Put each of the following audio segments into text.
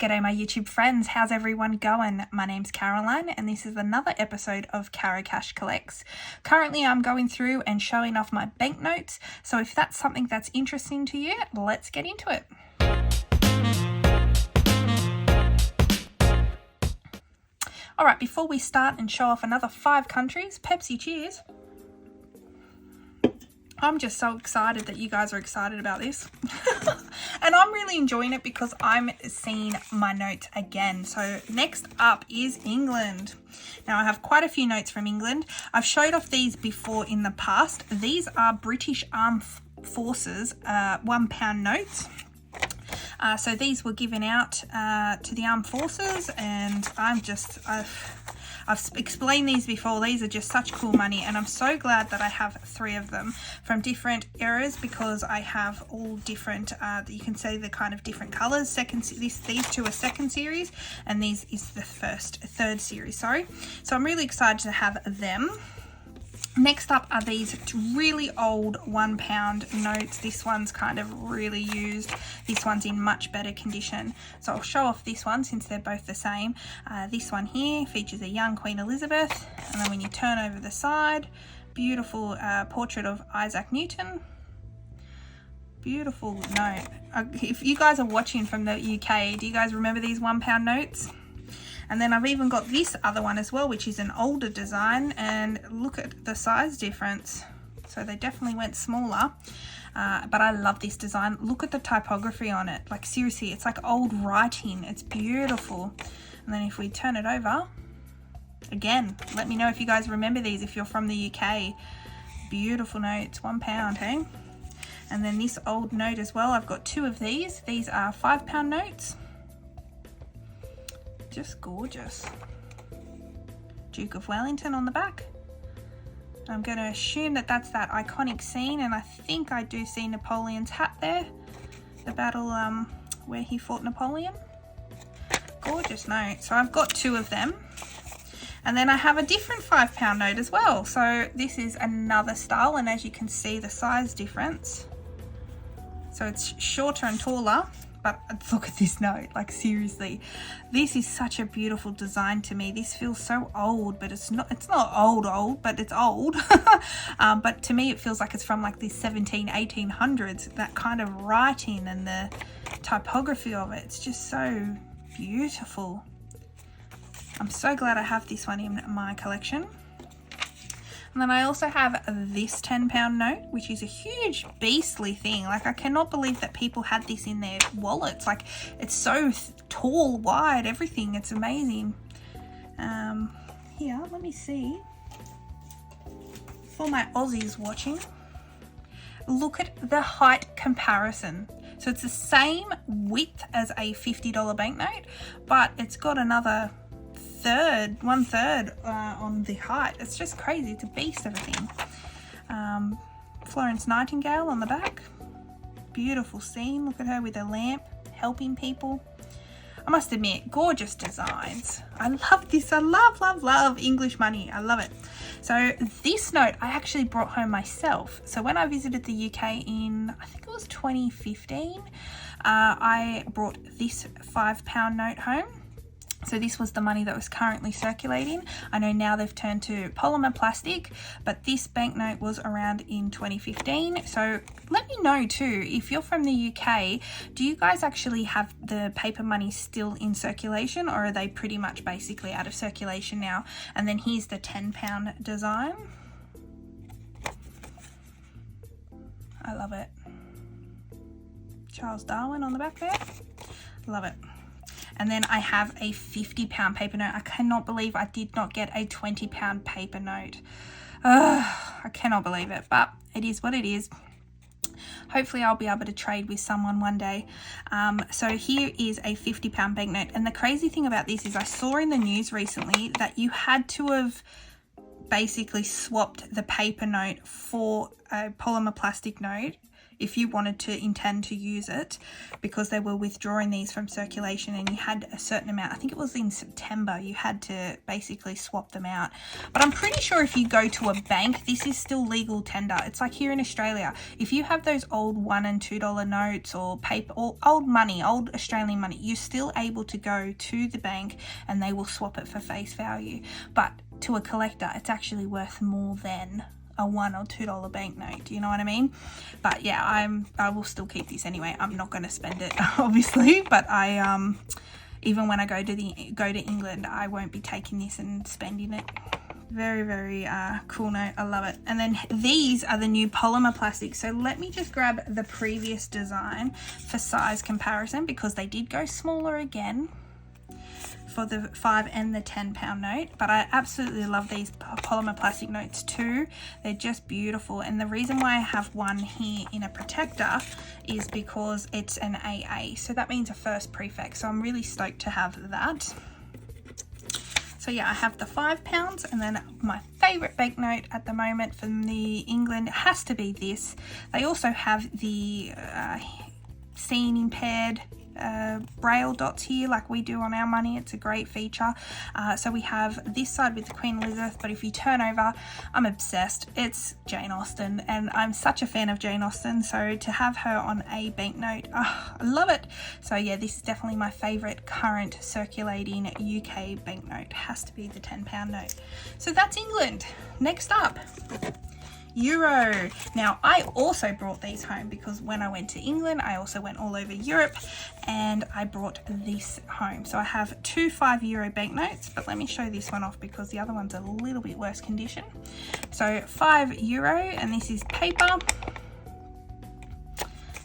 G'day my YouTube friends, how's everyone going? My name's Caroline and this is another episode of Carocash Collects. Currently I'm going through and showing off my banknotes, so if that's something that's interesting to you, let's get into it. Alright, before we start and show off another 5 countries, Pepsi cheers. I'm just so excited that you guys are excited about this. And I'm really enjoying it because I'm seeing my notes again. So next up is England. Now I have quite a few notes from England. I've showed off these before in the past. These are British Armed Forces £1 notes. So these were given out to the armed forces, and I've explained these before. These are just such cool money, and I'm so glad that I have 3 of them from different eras because I have all different, you can see the kind of different colors. These 2 are second series, and these is the third series, sorry. So I'm really excited to have them. Next up are these really old £1 notes. This one's kind of really used. This one's in much better condition. So I'll show off this one since they're both the same. This one here features a young Queen Elizabeth. And then when you turn over the side, beautiful portrait of Isaac Newton. Beautiful note. If you guys are watching from the UK, do you guys remember these £1 notes? And then I've even got this other one as well, which is an older design, and look at the size difference. So they definitely went smaller, but I love this design. Look at the typography on it. Like seriously, it's like old writing. It's beautiful. And then if we turn it over, again, let me know if you guys remember these if you're from the UK. Beautiful notes, £1, hey? And then this old note as well, I've got 2 of these. These are £5 notes. Just gorgeous. Duke of Wellington on the back. I'm going to assume that that's that iconic scene, and I think I do see Napoleon's hat there. The battle where he fought Napoleon. Gorgeous note. So I've got 2 of them. And then I have a different £5 note as well. So this is another style, and as you can see the size difference. So it's shorter and taller. But look at this note, like seriously, this is such a beautiful design to me. This feels so old, but it's not old, but it's old. But to me, it feels like it's from like the 1800s, that kind of writing and the typography of it. It's just so beautiful. I'm so glad I have this one in my collection. And then I also have this £10 note, which is a huge beastly thing. Like I cannot believe that people had this in their wallets. Like it's so tall, wide, everything. It's amazing. Here, let me see. For my Aussies watching, look at the height comparison. So it's the same width as a $50 banknote, but it's got another one third on the height. It's just crazy. It's a beast, everything. Florence Nightingale on the back. Beautiful scene. Look at her with a lamp helping people. I must admit, gorgeous designs. I love this. I love English money. I love it. So this note I actually brought home myself. So when I visited the UK in, I think it was 2015, I brought this £5 note home. So this was the money that was currently circulating. I know now they've turned to polymer plastic, but this banknote was around in 2015. So let me know too, if you're from the UK, do you guys actually have the paper money still in circulation, or are they pretty much basically out of circulation now? And then here's the £10 design. I love it. Charles Darwin on the back there. Love it. And then I have a £50 paper note. I cannot believe I did not get a £20 paper note. I cannot believe it, but it is what it is. Hopefully I'll be able to trade with someone one day. So here is a £50 banknote. And the crazy thing about this is I saw in the news recently that you had to have basically swapped the paper note for a polymer plastic note if you wanted to intend to use it, because they were withdrawing these from circulation and you had a certain amount. I think it was in September, you had to basically swap them out. But I'm pretty sure if you go to a bank, this is still legal tender. It's like here in Australia, if you have those old $1 and $2 notes or paper or old money, old Australian money, you're still able to go to the bank and they will swap it for face value. But to a collector, it's actually worth more than a $1 or $2 banknote. Do you know what I mean? But yeah, I will still keep this anyway. I'm not going to spend it obviously, but I even when I go to England, I won't be taking this and spending it. Very, very cool note. I love it. And then these are the new polymer plastics. So let me just grab the previous design for size comparison, because they did go smaller again for the 5 and the 10 pound note. But I absolutely love these polymer plastic notes too. They're just beautiful. And the reason why I have one here in a protector is because it's an AA. So that means a first prefix. So I'm really stoked to have that. So yeah, I have the 5 pounds, and then my favorite banknote at the moment from the England has to be this. They also have the seeing impaired braille dots here like we do on our money. It's a great feature. So we have this side with Queen Elizabeth, but if you turn over, I'm obsessed. It's Jane Austen, and I'm such a fan of Jane Austen, so to have her on a banknote, I love it. So yeah, this is definitely my favorite current circulating UK banknote. Has to be the 10 pound note. So that's England. Next up, Euro. Now I also brought these home because when I went to England, I also went all over Europe and I brought this home. So I have 2 €5 banknotes, but let me show this one off because the other one's a little bit worse condition. So €5, and this is paper.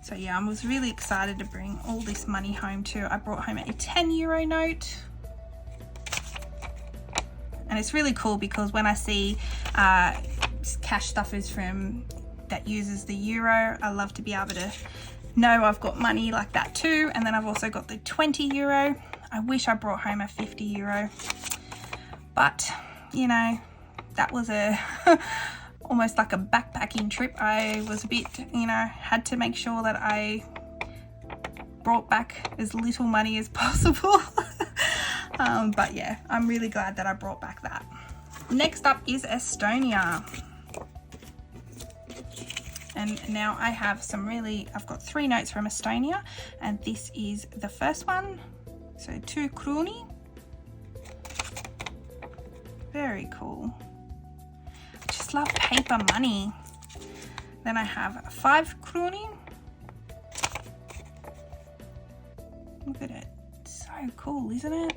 So yeah, I was really excited to bring all this money home too. I brought home a €10 note. And it's really cool because when I see cash stuffers from that uses the euro, I love to be able to know I've got money like that too. And then I've also got the €20. I wish I brought home a €50, but you know, that was a almost like a backpacking trip. I was a bit, you know, had to make sure that I brought back as little money as possible. But yeah, I'm really glad that I brought back that. Next up is Estonia. And now I have I've got 3 notes from Estonia, and this is the first one. So 2 krooni. Very cool. I just love paper money. Then I have 5 krooni. Look at it. It's so cool, isn't it?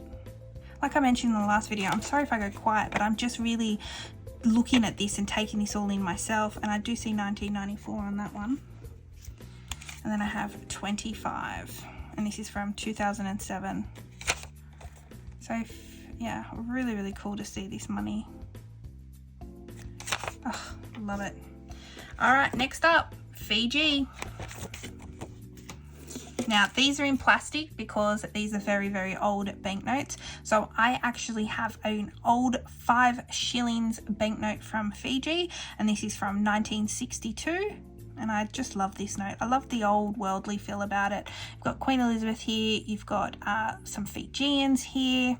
Like I mentioned in the last video, I'm sorry if I go quiet, but I'm just really looking at this and taking this all in myself, and I do see 1994 on that one. And then I have 25, and this is from 2007. So yeah, really, really cool to see this money. Oh, love it. All right, next up, Fiji. Now these are in plastic because these are very, very old banknotes. So I actually have an old 5 shillings banknote from Fiji, and this is from 1962. And I just love this note. I love the old worldly feel about it. You've got Queen Elizabeth here. You've got some Fijians here.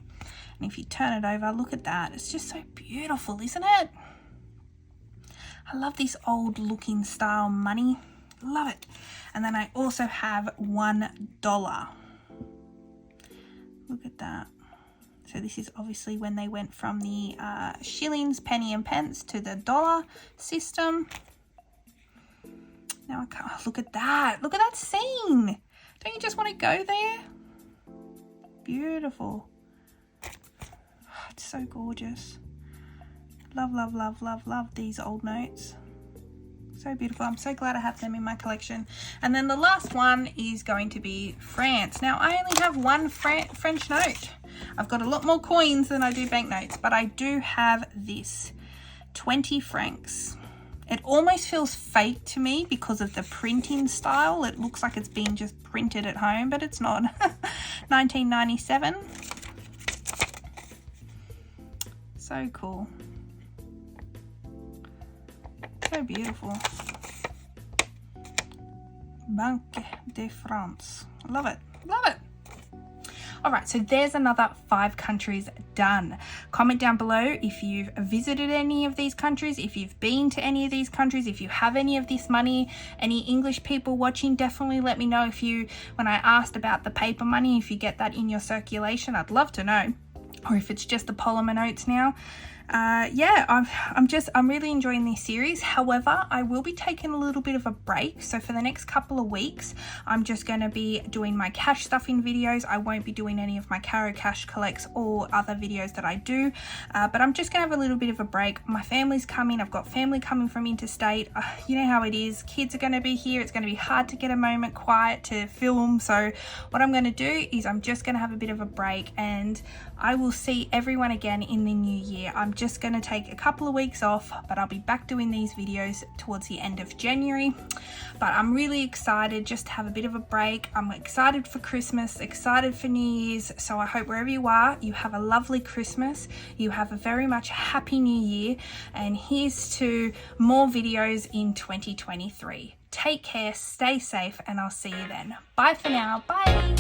And if you turn it over, look at that. It's just so beautiful, isn't it? I love this old looking style money. Love it. And then I also have $1. Look at that. So this is obviously when they went from the shillings, penny and pence to the dollar system. Now I can't, look at that. Look at that scene. Don't you just want to go there? Beautiful. Oh, it's so gorgeous. Love, love, love, love, love these old notes. So beautiful. I'm so glad I have them in my collection. And then the last one is going to be France. Now I only have 1 French note. I've got a lot more coins than I do banknotes, but I do have this 20 francs. It almost feels fake to me because of the printing style. It looks like it's been just printed at home, but it's not. 1997. So cool. So beautiful. Banque de France. Love it. Love it. All right, so there's another 5 countries done. Comment down below if you've visited any of these countries, if you've been to any of these countries, if you have any of this money. Any English people watching, definitely let me know if you, when I asked about the paper money, if you get that in your circulation. I'd love to know. Or if it's just the polymer notes now. Yeah, I'm really enjoying this series. However, I will be taking a little bit of a break. So for the next couple of weeks, I'm just going to be doing my cash stuffing videos. I won't be doing any of my Carocash collects or other videos that I do. But I'm just going to have a little bit of a break. My family's coming. I've got family coming from interstate. You know how it is. Kids are going to be here. It's going to be hard to get a moment quiet to film. So what I'm going to do is I'm just going to have a bit of a break, and I will see everyone again in the new year. I'm just going to take a couple of weeks off, but I'll be back doing these videos towards the end of January. But I'm really excited just to have a bit of a break. I'm excited for Christmas, excited for New Year's. So I hope wherever you are, you have a lovely Christmas. You have a very much happy New Year. And here's to more videos in 2023. Take care, stay safe, and I'll see you then. Bye for now. Bye.